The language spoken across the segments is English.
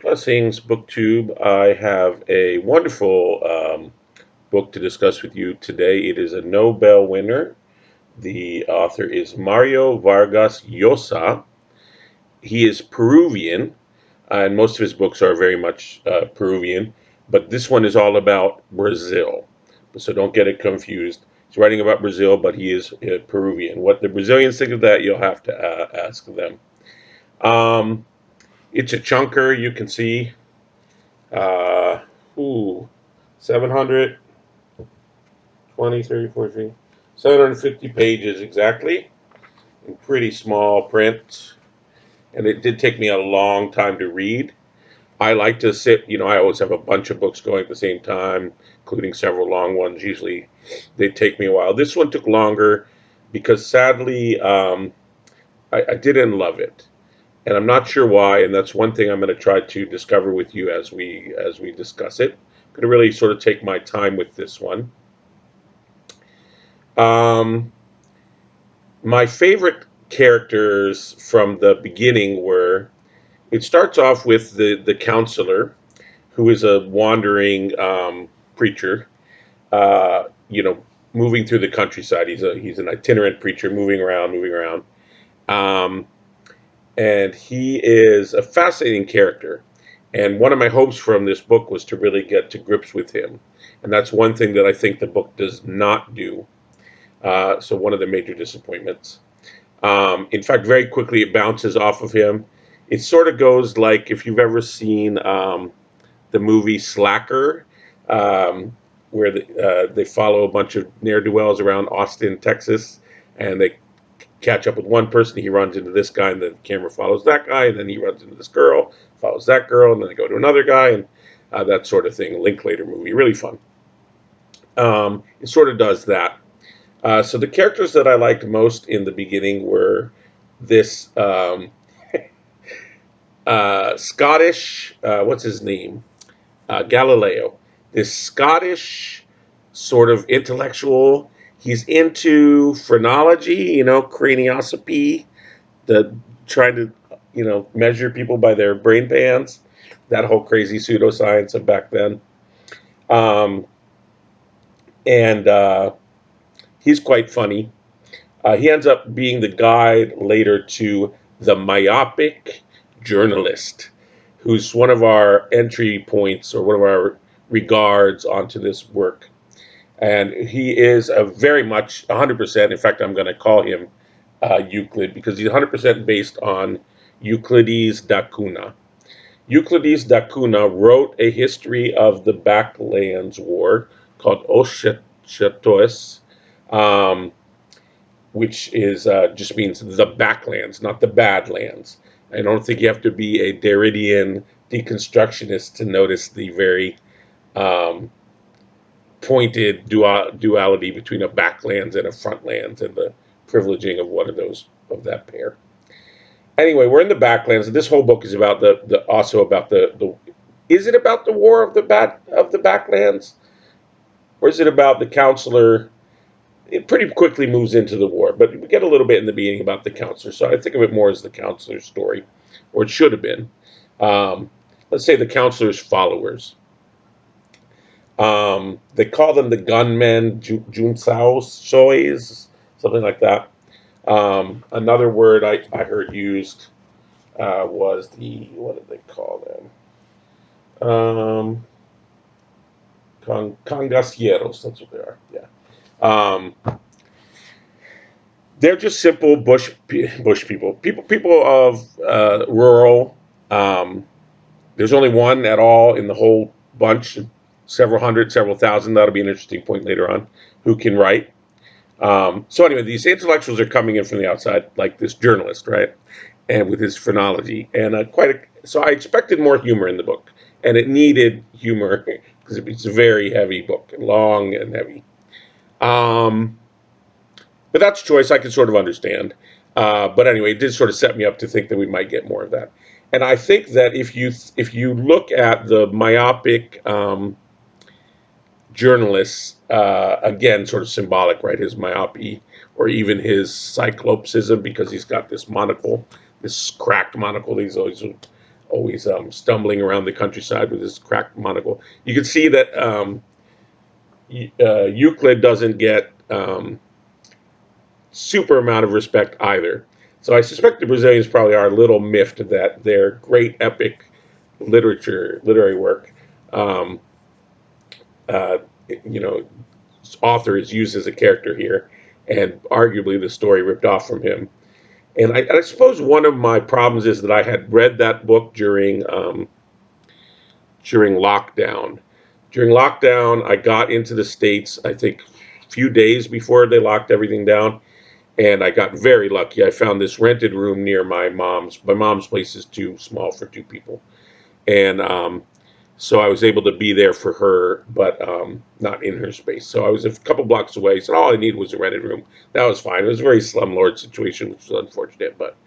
Blessings, BookTube. I have a wonderful book to discuss with you today. It is a Nobel winner. The author is Mario Vargas Llosa. He is Peruvian, and most of his books are very much Peruvian, but this one is all about Brazil. So don't get it confused. He's writing about Brazil, but he is Peruvian. What the Brazilians think of that, you'll have to ask them. Um, it's a chunker, you can see. Uh, ooh, 720, 30, 40, 750 pages exactly, in pretty small print. And it did take me a long time to read. I like to sit, I always have a bunch of books going at the same time, including several long ones. Usually they take me a while. This one took longer because sadly, I didn't love it. And I'm not sure why, and that's one thing I'm going to try to discover with you as we discuss it. I'm going to really sort of take my time with this one. Um, my favorite characters from the beginning were. It starts off with the counselor, who is a wandering preacher. Moving through the countryside. He's an itinerant preacher, moving around, moving around. Um, and he is a fascinating character. And one of my hopes from this book was to really get to grips with him, and that's one thing that I think the book does not do. So one of the major disappointments. In fact, very quickly it bounces off of him. It sort of goes like if you've ever seen the movie Slacker, where they follow a bunch of ne'er do wells around Austin, Texas, and they catch up with one person. He runs into this guy, and the camera follows that guy, and then he runs into this girl, follows that girl, and then they go to another guy, and that sort of thing. Linklater movie, really fun. It sort of does that. So the characters that I liked most in the beginning were this Scottish, what's his name? Galileo. This Scottish sort of intellectual. He's into phrenology, cranioscopy, the trying to, measure people by their brain bands, that whole crazy pseudoscience of back then. Um, and he's quite funny. He ends up being the guide later to the myopic journalist, who's one of our entry points or one of our regards onto this work. And he is a very much 100%. In fact, I'm going to call him Euclid because he's 100% based on Euclides da Cunha. Euclides da Cunha wrote a history of the Backlands War called Ochetos, um, which is just means the backlands, not the badlands. I don't think you have to be a Derridian deconstructionist to notice the very um, pointed duality between a backlands and a frontlands and the privileging of one of those of that pair. Anyway, we're in the backlands, and this whole book is about the also about the is it about the war of the backlands, or is it about the counselor? It pretty quickly moves into the war, but we get a little bit in the beginning about the counselor. So I think of it more as the counselor's story, or it should have been. Um, let's say the counselor's followers. They call them the gunmen, Junsao Shois, something like that. Another word I heard used was what did they call them? Congacieros, that's what they are. Yeah. Um, they're just simple bush people of rural. Um, there's only one at all in the whole bunch, several hundred, several thousand. That'll be an interesting point later on. Who can write? So anyway, these intellectuals are coming in from the outside, like this journalist, right? And with his phrenology, and so I expected more humor in the book, and it needed humor because it's a very heavy book, long and heavy. Um, but that's choice. I can sort of understand. But anyway, it did sort of set me up to think that we might get more of that. And I think that if you look at the myopic journalists, again, sort of symbolic, right? His myopia, or even his cyclopsism, because he's got this monocle, this cracked monocle that he's always always stumbling around the countryside with his cracked monocle. You can see that Euclid doesn't get super amount of respect either. So I suspect the Brazilians probably are a little miffed that their great epic literary work, um, uh, you know, author is used as a character here, and arguably the story ripped off from him. And I suppose one of my problems is that I had read that book during lockdown. During lockdown, I got into the States, I think, a few days before they locked everything down, and I got very lucky. I found this rented room near my mom's. My mom's place is too small for two people, and so I was able to be there for her, but not in her space. So I was a couple blocks away. So all I needed was a rented room. That was fine. It was a very slumlord situation, which was unfortunate, but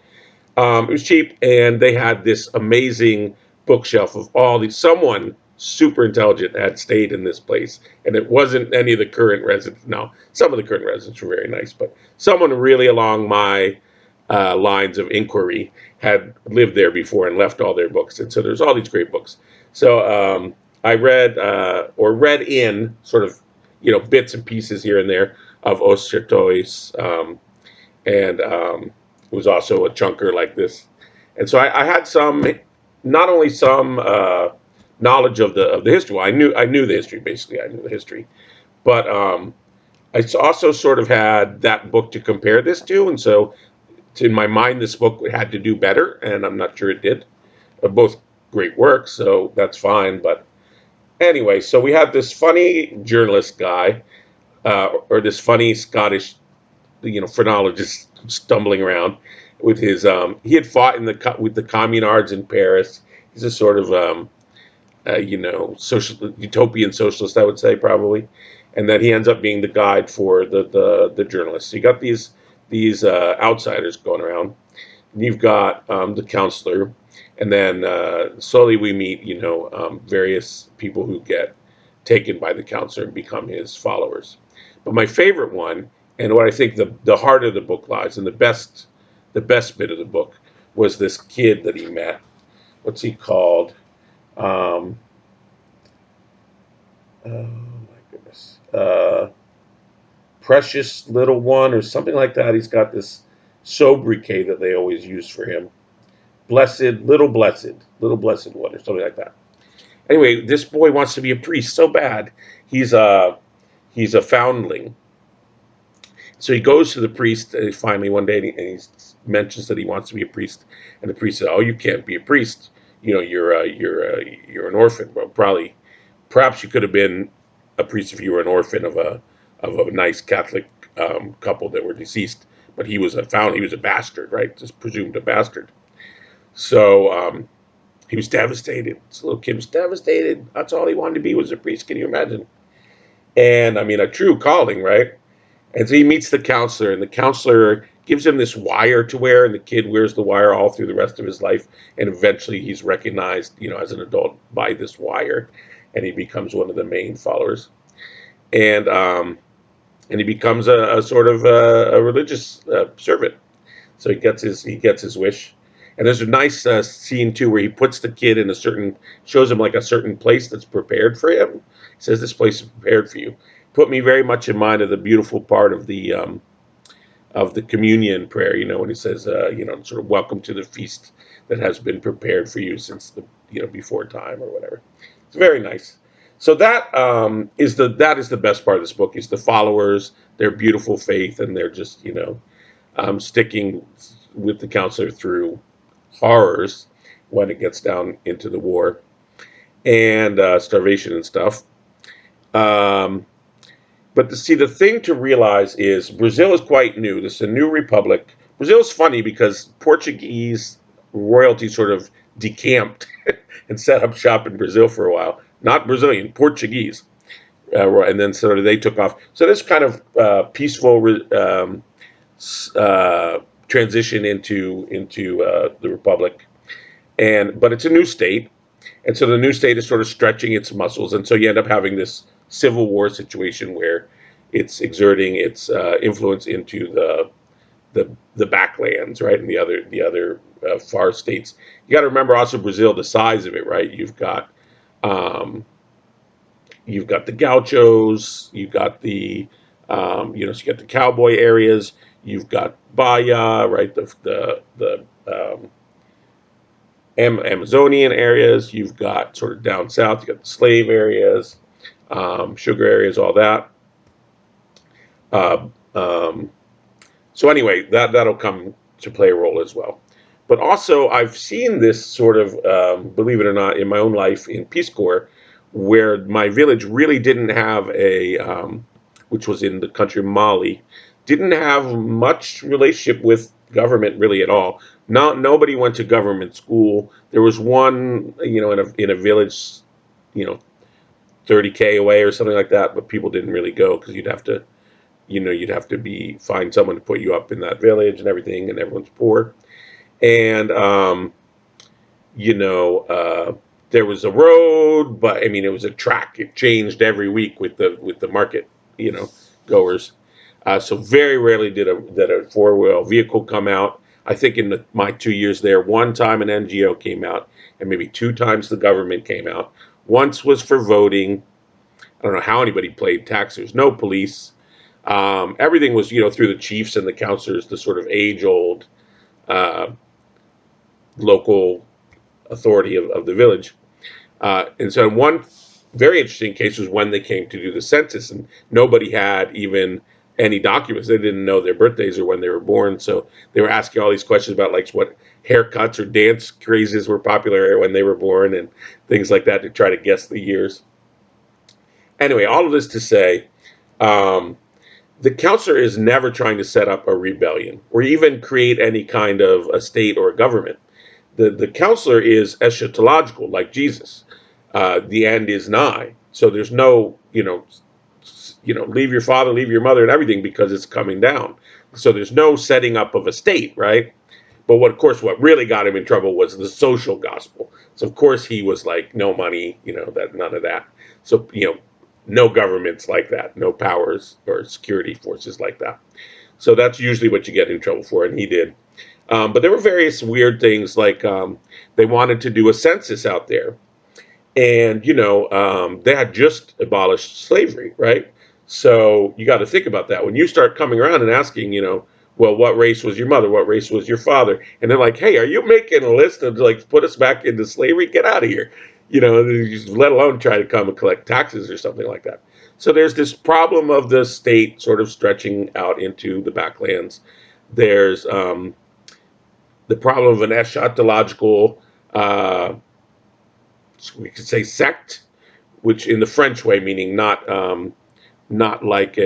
it was cheap, and they had this amazing bookshelf of all these. Someone super intelligent had stayed in this place, and it wasn't any of the current residents. No, some of the current residents were very nice, but someone really along my lines of inquiry had lived there before and left all their books, and so there's all these great books. So I read or read in sort of bits and pieces here and there of Os Sertões, and it was also a chunker like this, and so I had some, not only some knowledge of the history. Well, I knew the history basically. I knew the history, but I also sort of had that book to compare this to, and so in my mind, this book had to do better, and I'm not sure it did. Both great works, so that's fine. But anyway, so we had this funny journalist guy, or this funny Scottish, phrenologist stumbling around with his. He had fought with the communards in Paris. He's a sort of social utopian socialist, I would say probably, and then he ends up being the guide for the journalists. So you got these outsiders going around. And you've got the counselor, and then slowly we meet various people who get taken by the counselor and become his followers. But my favorite one, and what I think the heart of the book lies, and the best bit of the book was this kid that he met. What's he called? Oh my goodness. Precious Little One or something like that. He's got this sobriquet that they always use for him. Little blessed one or something like that. Anyway, this boy wants to be a priest so bad. He's a foundling. So he goes to the priest finally one day, and he mentions that he wants to be a priest. And the priest says, "Oh, you can't be a priest. You're an orphan. Well, perhaps you could have been a priest if you were an orphan of a nice Catholic couple that were deceased. But he was a bastard, right? Just presumed a bastard. So he was devastated. This little kid was devastated. That's all he wanted to be, was a priest. Can you imagine? And I mean, a true calling, right? And so he meets the counselor, and the counselor gives him this wire to wear, and the kid wears the wire all through the rest of his life. And eventually he's recognized, as an adult by this wire, and he becomes one of the main followers. And he becomes a sort of a religious servant. So he gets his wish. And there's a nice scene too where he puts the kid in shows him like a certain place that's prepared for him. He says, "This place is prepared for you." Put me very much in mind of the beautiful part of the communion prayer. When he says, sort of welcome to the feast that has been prepared for you since before time or whatever. It's very nice. So that is the best part of this book, is the followers, their beautiful faith, and they're just sticking with the counselor through horrors when it gets down into the war and starvation and stuff. But the thing to realize is Brazil is quite new. This is a new republic. Brazil's funny because Portuguese royalty sort of decamped and set up shop in Brazil for a while. Not Brazilian, Portuguese. And then sort of they took off. So this kind of peaceful transition into the republic, but it's a new state, and so the new state is sort of stretching its muscles, and so you end up having this civil war situation where it's exerting its influence into the backlands, right, and the other far states. You got to remember also Brazil, the size of it, right? Um, you've got the gauchos, you've got so you got the cowboy areas, you've got Bahia, right, the Amazonian areas, you've got sort of down south, you got the slave areas, sugar areas, all that. Uh, um, So anyway, that'll come to play a role as well. But also, I've seen this sort of, believe it or not, in my own life in Peace Corps, where my village really didn't have which was in the country of Mali, didn't have much relationship with government really at all. Nobody went to government school. There was one, in a village, you know, 30K away or something like that, but people didn't really go because you'd have to be find someone to put you up in that village and everything, and everyone's poor. And you know, there was a road, but I mean, it was a track. It changed every week with the market, goers. So very rarely did a four-wheel vehicle come out. I think in my 2 years there, one time an NGO came out, and maybe two times the government came out. Once was for voting. I don't know how anybody played tax. There's no police. Everything was, through the chiefs and the counselors, the sort of age-old uh, local authority of the village. And so one very interesting case was when they came to do the census, and nobody had even any documents. They didn't know their birthdays or when they were born, so they were asking all these questions about like what haircuts or dance crazes were popular when they were born and things like that to try to guess the years. Anyway, all of this to say, um, the counselor is never trying to set up a rebellion or even create any kind of a state or a government. The counselor is eschatological, like Jesus. The end is nigh. So there's no, leave your father, leave your mother, and everything because it's coming down. So there's no setting up of a state, right? But of course, what really got him in trouble was the social gospel. So of course he was like, no money, that none of that. So no governments like that, no powers or security forces like that. So that's usually what you get in trouble for, and he did. But there were various weird things like they wanted to do a census out there, and they had just abolished slavery, right? So you got to think about that when you start coming around and asking, well, what race was your mother? What race was your father? And they're like, hey, are you making a list of like put us back into slavery? Get out of here, let alone try to come and collect taxes or something like that. So there's this problem of the state sort of stretching out into the backlands. There's the problem of an eschatological, uh, we could say sect, which in the French way, meaning not like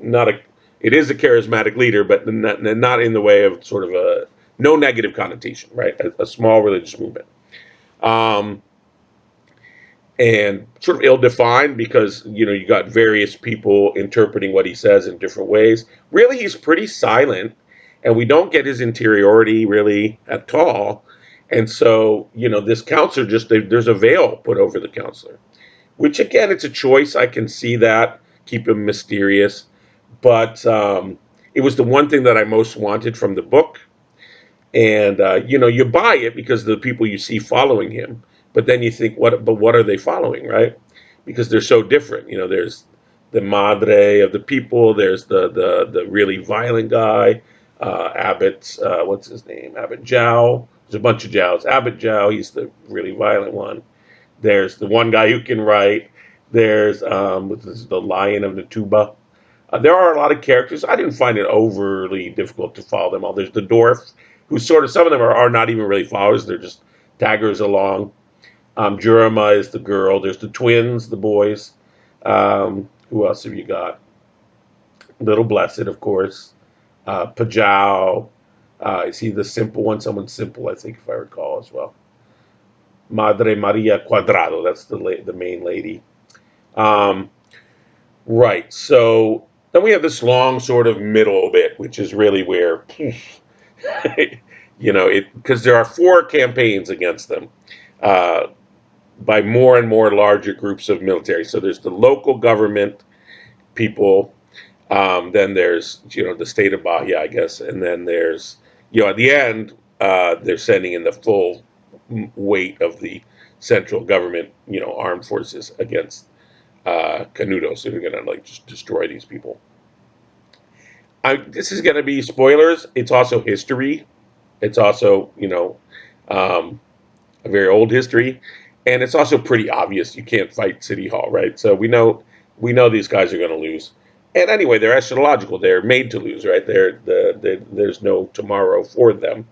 not a, it is a charismatic leader, but not in the way of sort of a no negative connotation, right? A small religious movement. Um, and sort of ill-defined because you got various people interpreting what he says in different ways. Really, he's pretty silent, and we don't get his interiority really at all. And so this counselor there's a veil put over the counselor, which again it's a choice. I can see that, keep him mysterious, but it was the one thing that I most wanted from the book. And you buy it because of the people you see following him, but then you think, what are they following, right? Because they're so different. There's the madre of the people, there's the really violent guy, Abbott, what's his name, Abbott Jow. There's a bunch of Jows. Abbott Jow, he's the really violent one. There's the one guy who can write. There's the lion of the tuba. There are a lot of characters. I didn't find it overly difficult to follow them all. There's the dwarf, who sort of, some of them are not even really followers. They're just daggers along. Jurema is the girl. There's the twins, the boys. Who else have you got? Little Blessed, of course. Pajao. Is he the simple one? Someone simple, I think, if I recall as well. Madre Maria Cuadrado. That's the main lady. Um, right. So then we have this long sort of middle bit, which is really where because there are four campaigns against them uh, by more and more larger groups of military. So there's the local government people, Then there's, the state of Bahia, I guess, and then there's, at the end, they're sending in the full weight of the central government, armed forces against Canudos, who are going to like just destroy these people. This is going to be spoilers. It's also history. It's also, a very old history, and it's also pretty obvious you can't fight City Hall, right? So we know these guys are going to lose. And anyway, they're astrological. They're made to lose, right? There's no tomorrow for them.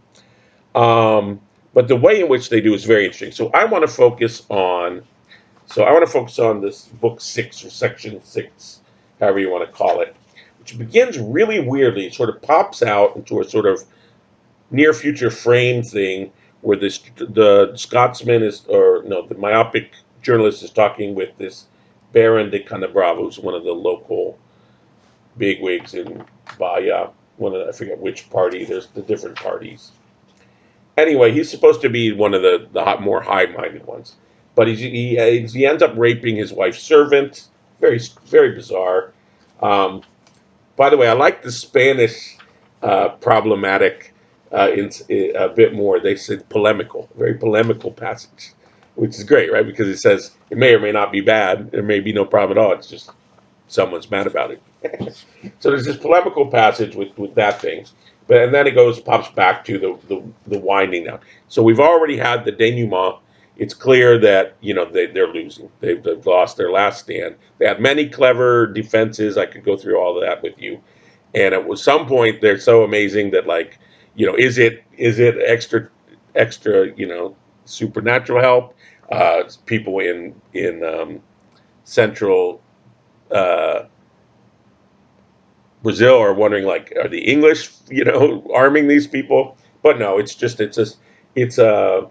But the way in which they do is very interesting. So I want to focus on. So I want to focus on this book 6 or section 6, however you want to call it, which begins really weirdly. It sort of pops out into a sort of near future frame thing where the Scotsman is, or no, the myopic journalist is talking with this Baron de Canabrava, who's one of the local bigwigs in Bahia. I forget which party. There's the different parties. Anyway, he's supposed to be one of the more high-minded ones, but he ends up raping his wife's servant. Very very bizarre. Um, by the way, I like the Spanish problematic a bit more. They said polemical, very polemical passage, which is great, right? Because it says it may or may not be bad. There may be no problem at all. It's just someone's mad about it. So there's this polemical passage with that thing. And then it pops back to the winding down. So we've already had the denouement. It's clear that they're losing. They've lost their last stand. They had many clever defenses. I could go through all of that with you. And at some point, they're so amazing that is it extra supernatural help? People in central uh, Brazil are wondering, like, are the English, arming these people? But no, it's a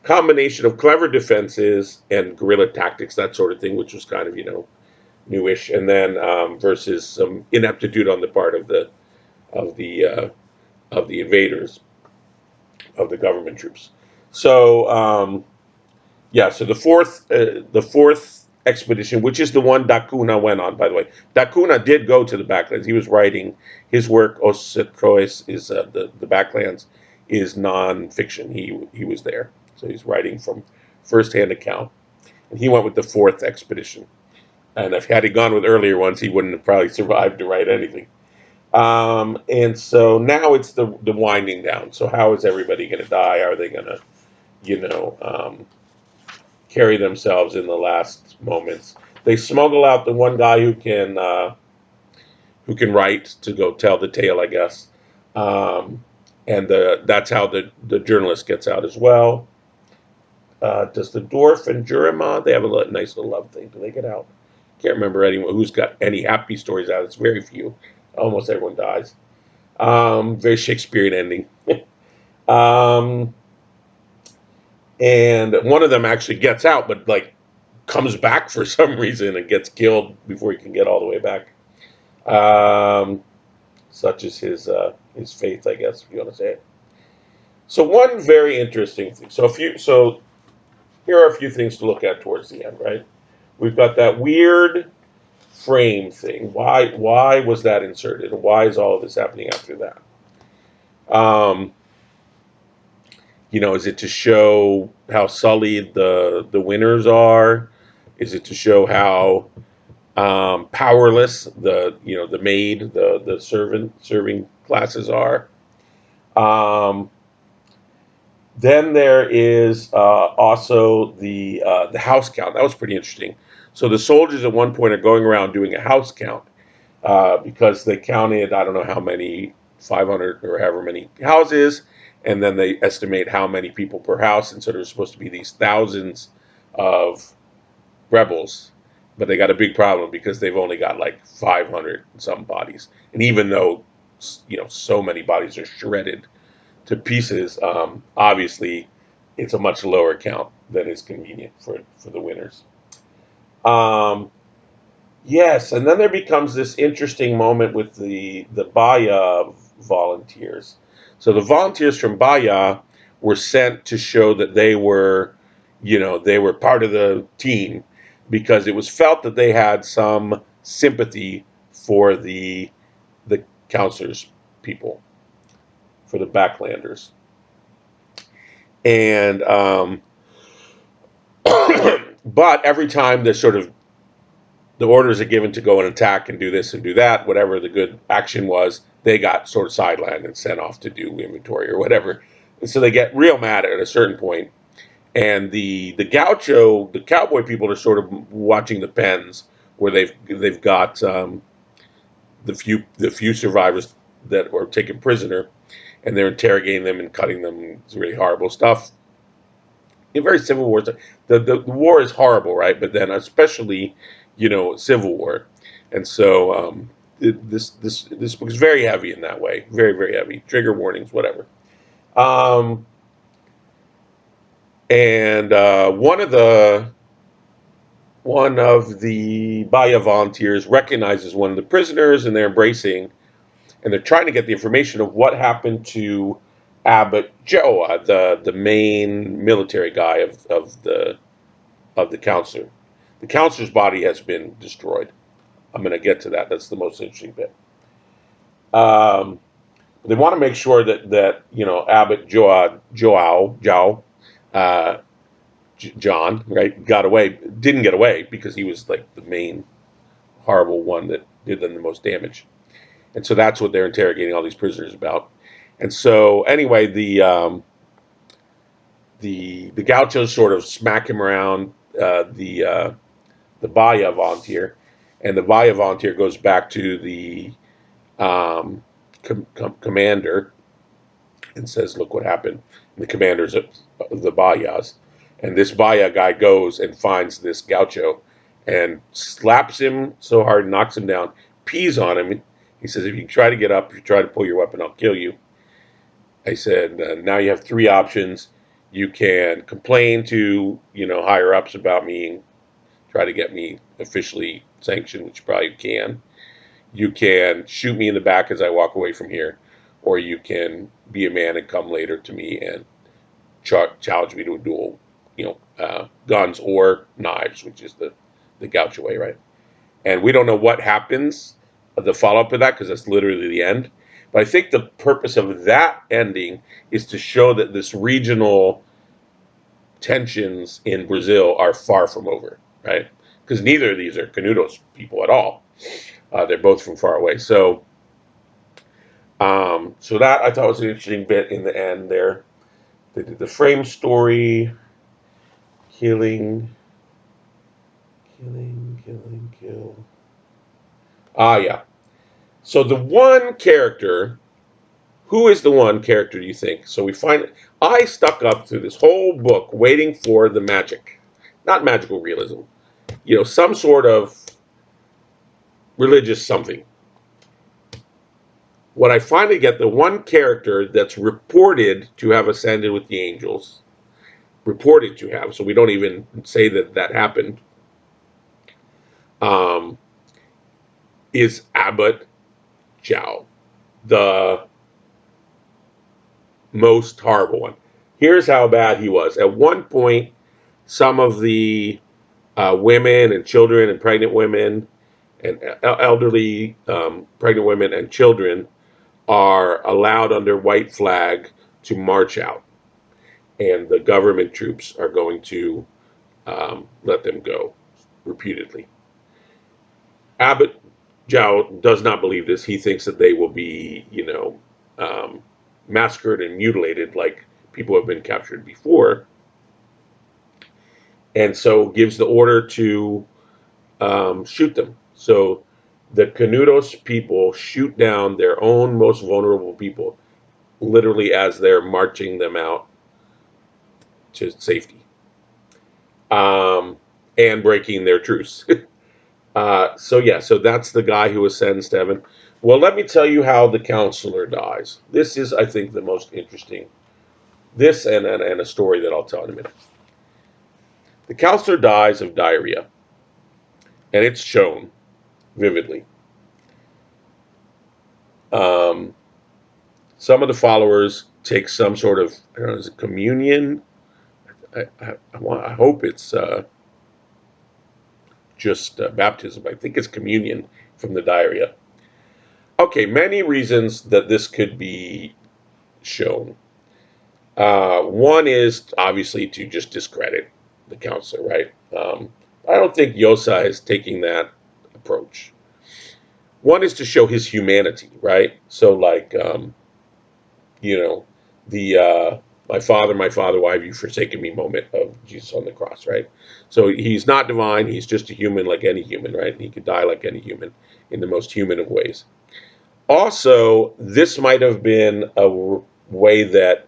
combination of clever defenses and guerrilla tactics, that sort of thing, which was kind of newish, and then versus some ineptitude on the part of the uh, of the invaders, of the government troops. So yeah, so the fourth expedition, which is the one Dacuna went on, by the way. Dacuna did go to the Backlands. He was writing his work. Os Croix is the Backlands is non-fiction. He was there, so he's writing from first-hand account. And he went with the fourth expedition. And if had he gone with earlier ones, he wouldn't have probably survived to write anything. And so now it's the winding down. So how is everybody going to die? Are they going to, you know, um, carry themselves in the last moments? They smuggle out the one guy who can write to go tell the tale, I guess. And that's how the journalist gets out as well. Does the dwarf and Jurima, they have a nice little love thing? Do they get out? Can't remember anyone who's got any happy stories out. It's very few. Almost everyone dies. Very Shakespearean ending. um, and one of them actually gets out, but like comes back for some reason and gets killed before he can get all the way back. Um, Such is his faith, I guess, if you want to say it. So one very interesting thing. So here are a few things to look at towards the end, right? We've got that weird frame thing. Why was that inserted? And why is all of this happening after that? Um, is it to show how sullied the winners are? Is it to show how powerless the maid, the serving classes are? Um, then there is also the house count. That was pretty interesting. So the soldiers at one point are going around doing a house count because they counted, I don't know how many, 500 or however many houses, and then they estimate how many people per house, and so there's supposed to be these thousands of rebels, but they got a big problem because they've only got like 500 and some bodies, and even though so many bodies are shredded to pieces, obviously it's a much lower count than is convenient for the winners. Um, yes, and then there becomes this interesting moment with the Bahia volunteers. So the volunteers from Bahia were sent to show that they were part of the team because it was felt that they had some sympathy for the counselors people, for the backlanders. And but every time the orders are given to go and attack and do this and do that, whatever the good action was, they got sort of sidelined and sent off to do inventory or whatever. And so they get real mad at a certain point. And the gaucho, the cowboy people are sort of watching the pens where they've got the few survivors that were taken prisoner, and they're interrogating them and cutting them. It's really horrible stuff. In very Civil War, the war is horrible, right? But then especially, Civil War, and so this book is very heavy in that way, very very heavy. Trigger warnings, whatever. Um, and one of the Bahia volunteers recognizes one of the prisoners, and they're embracing, and they're trying to get the information of what happened to Abbot Joa, the main military guy of the counselor. The counselor's body has been destroyed. I'm going to get to that. That's the most interesting bit. They want to make sure that Abbot Joao, uh, John, right, didn't get away because he was like the main horrible one that did them the most damage. And so that's what they're interrogating all these prisoners about. And so anyway, the gauchos sort of smack him around, the Bahia volunteer, and the Bahia volunteer goes back to the commander and says, "Look what happened." And the commander's of the Bahias, and this Bahia guy goes and finds this gaucho and slaps him so hard, knocks him down, pees on him. He says, "If you try to get up, if you try to pull your weapon, I'll kill you." I said, "Now you have three options. You can complain to higher ups about me and try to get me officially sanctioned, which you probably can. You can shoot me in the back as I walk away from here, or you can be a man and come later to me and challenge me to a duel, guns or knives," which is the gaucho way, right? And we don't know what happens, the follow-up of that, because that's literally the end. But I think the purpose of that ending is to show that this regional tensions in Brazil are far from over, right? Because neither of these are Canudos people at all. They're both from far away. So that I thought was an interesting bit in the end there. They did the frame story, killing. Yeah. So the one character, who is the one character do you think? So we find, I stuck up through this whole book waiting for the magic, not magical realism, some sort of religious something. When I finally get the one character that's reported to have ascended with the angels, reported to have, so we don't even say that happened, is Abbot Joao, the most horrible one. Here's how bad he was. At one point, some of the women and children and pregnant women and elderly pregnant women and children are allowed under white flag to march out, and the government troops are going to let them go repeatedly. Abbot Joao does not believe this. He thinks that they will be, massacred and mutilated like people have been captured before, and so gives the order to shoot them. So the Canudos people shoot down their own most vulnerable people, literally as they're marching them out to safety, and breaking their truce. So that's the guy who ascends to heaven. Well, let me tell you how the counselor dies. This is, I think, the most interesting. This and a story that I'll tell in a minute. The counselor dies of diarrhea, and it's shown vividly. Some of the followers take some sort of, I don't know, is it communion? I hope it's just baptism. I think it's communion from the diarrhea. Okay, many reasons that this could be shown. One is obviously to just discredit the counselor, right? I don't think LLOSA is taking that approach. One is to show his humanity, right? So, like, you know, the my father, why have you forsaken me moment of Jesus on the cross, right? So he's not divine, he's just a human like any human, right? He could die like any human in the most human of ways. Also, this might have been a way that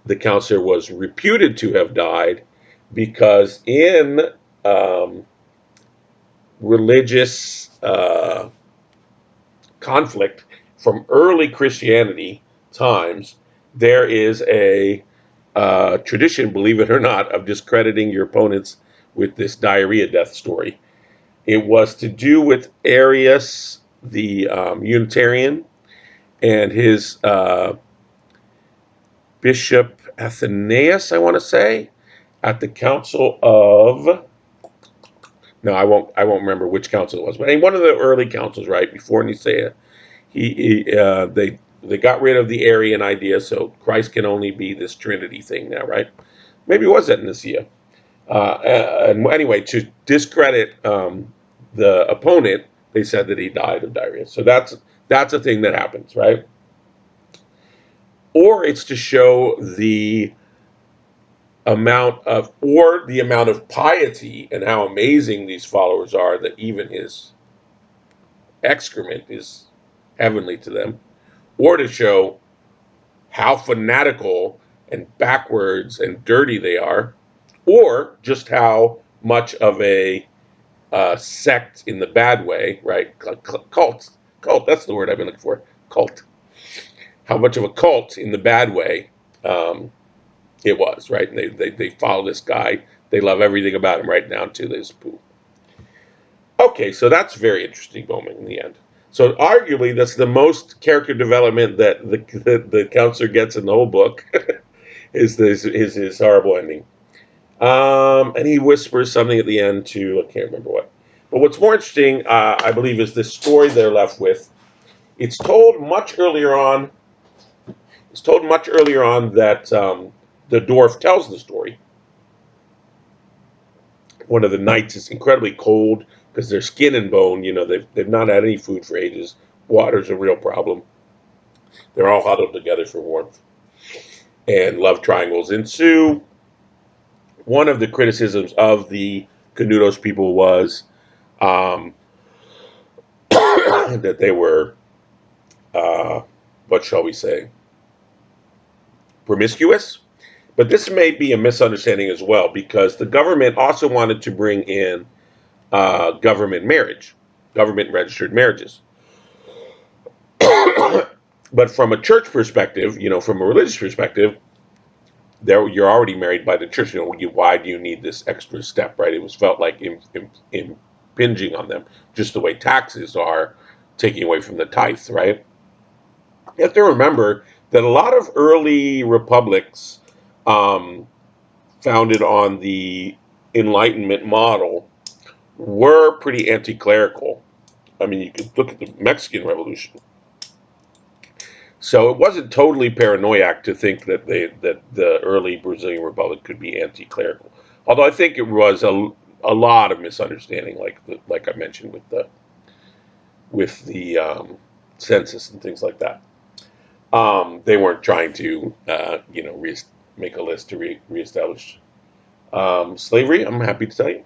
the counselor was reputed to have died because in um, religious conflict from early Christianity times, there is a tradition, believe it or not, of discrediting your opponents with this diarrhea death story. It was to do with Arius, the Unitarian, and his Bishop Athanasius, I want to say, at the Council of. No, I won't remember which council it was, but one of the early councils, right before Nicaea, they got rid of the Arian idea, so Christ can only be this Trinity thing now, right? Maybe it was at Nicaea. And anyway, to discredit the opponent, they said that he died of diarrhea. So that's a thing that happens, right? Or it's to show the amount of piety and how amazing these followers are that even his excrement is heavenly to them, or to show how fanatical and backwards and dirty they are, or just how much of a sect in the bad way, right? Cult. That's the word I've been looking for. Cult. How much of a cult in the bad way it was, right? And they follow this guy. They love everything about him, right down to this poo. Okay, so that's a very interesting moment in the end. So arguably, that's the most character development that the counselor gets in the whole book is his horrible ending. And he whispers something at the end too. I can't remember what. But what's more interesting, I believe, is this story they're left with. It's told much earlier on. It's told much earlier on that the dwarf tells the story. One of the nights is incredibly cold because they're skin and bone. You know, they've not had any food for ages. Water's a real problem. They're all huddled together for warmth. And love triangles ensue. One of the criticisms of the Canudos people was um, that they were, what shall we say, promiscuous. But this may be a misunderstanding as well because the government also wanted to bring in government marriage, government registered marriages. But from a church perspective, you know, from a religious perspective, you're already married by the church. You know, why do you need this extra step, right? It was felt like impinging on them, just the way taxes are taking away from the tithe, right? You have to remember that a lot of early republics founded on the Enlightenment model were pretty anti-clerical. I mean, you could look at the Mexican Revolution. So it wasn't totally paranoiac to think that the early Brazilian Republic could be anti-clerical. Although I think it was a lot of misunderstanding, like I mentioned with the census and things like that. They weren't trying to make a list to reestablish slavery. I'm happy to tell you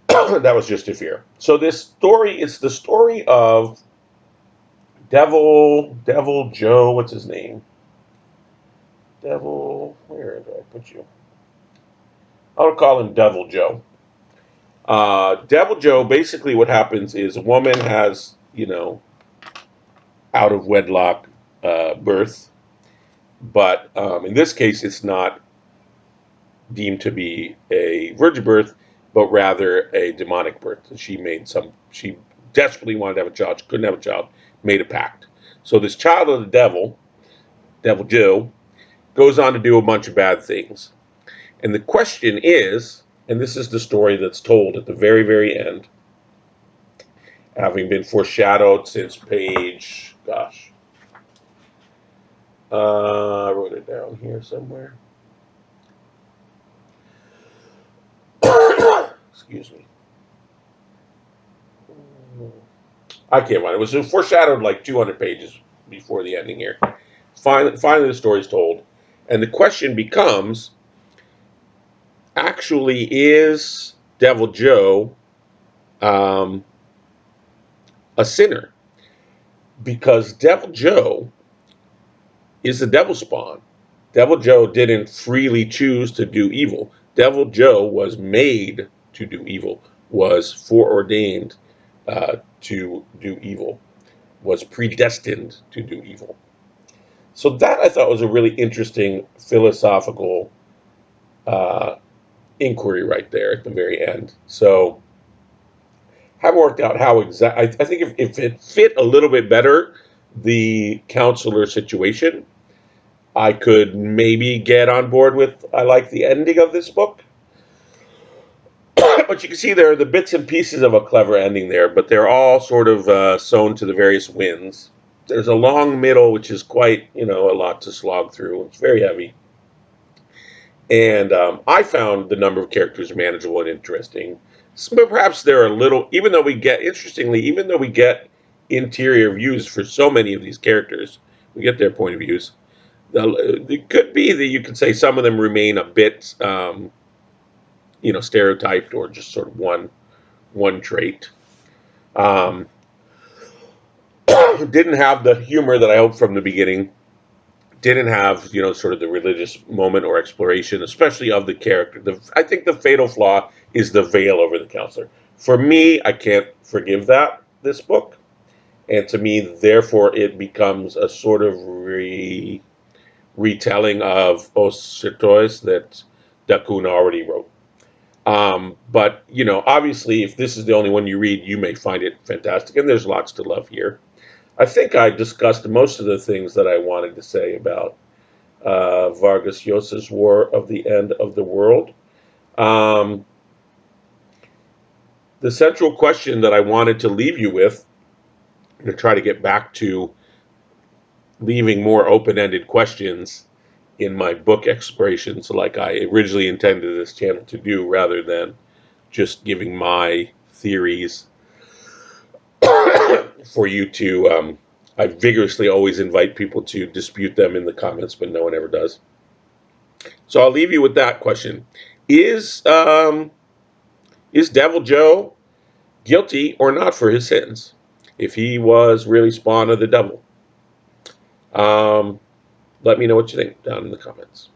that was just a fear. So this story is the story of Devil Joe, what's his name? Where did I put you? I'll call him Devil Joe. Devil Joe, basically what happens is a woman has, out of wedlock birth, but in this case it's not deemed to be a virgin birth, but rather a demonic birth. She desperately wanted to have a child, she couldn't have a child, made a pact. So this child of the devil, Devil Joe, goes on to do a bunch of bad things. And the question is, and this is the story that's told at the very, very end, having been foreshadowed since page, gosh, I wrote it down here somewhere. Excuse me. I can't find it. It was foreshadowed like 200 pages before the ending here. Finally, the story's told, and the question becomes: actually, is Devil Joe a sinner? Because Devil Joe is the devil spawn. Devil Joe didn't freely choose to do evil. Devil Joe was made to do evil, was foreordained to do evil, was predestined to do evil. So that I thought was a really interesting philosophical uh, inquiry right there at the very end. So haven't worked out how exactly. I think if it fit a little bit better the counselor situation, I could maybe get on board with. I like the ending of this book. But you can see there are the bits and pieces of a clever ending there, but they're all sort of sewn to the various winds. There's a long middle, which is quite, a lot to slog through. It's very heavy. And I found the number of characters manageable and interesting. But perhaps they're a little, even though we get interior views for so many of these characters, we get their point of views. It could be that you could say some of them remain a bit, stereotyped or just sort of one trait. Um, didn't have the humor that I hoped from the beginning. Didn't have, sort of the religious moment or exploration, especially of the character. I think the fatal flaw is the veil over the counselor. For me, I can't forgive this book. And to me, therefore, it becomes a sort of retelling of Os Sertões that Dakun already wrote. But, obviously, if this is the only one you read, you may find it fantastic. And there's lots to love here. I think I discussed most of the things that I wanted to say about Vargas Llosa's War of the End of the World. The central question that I wanted to leave you with, to try to get back to leaving more open-ended questions in my book explorations like I originally intended this channel to do, rather than just giving my theories for you to I vigorously always invite people to dispute them in the comments, but no one ever does. So I'll leave you with that question. Is Devil Joe guilty or not for his sins? If he was really spawn of the devil? Let me know what you think down in the comments.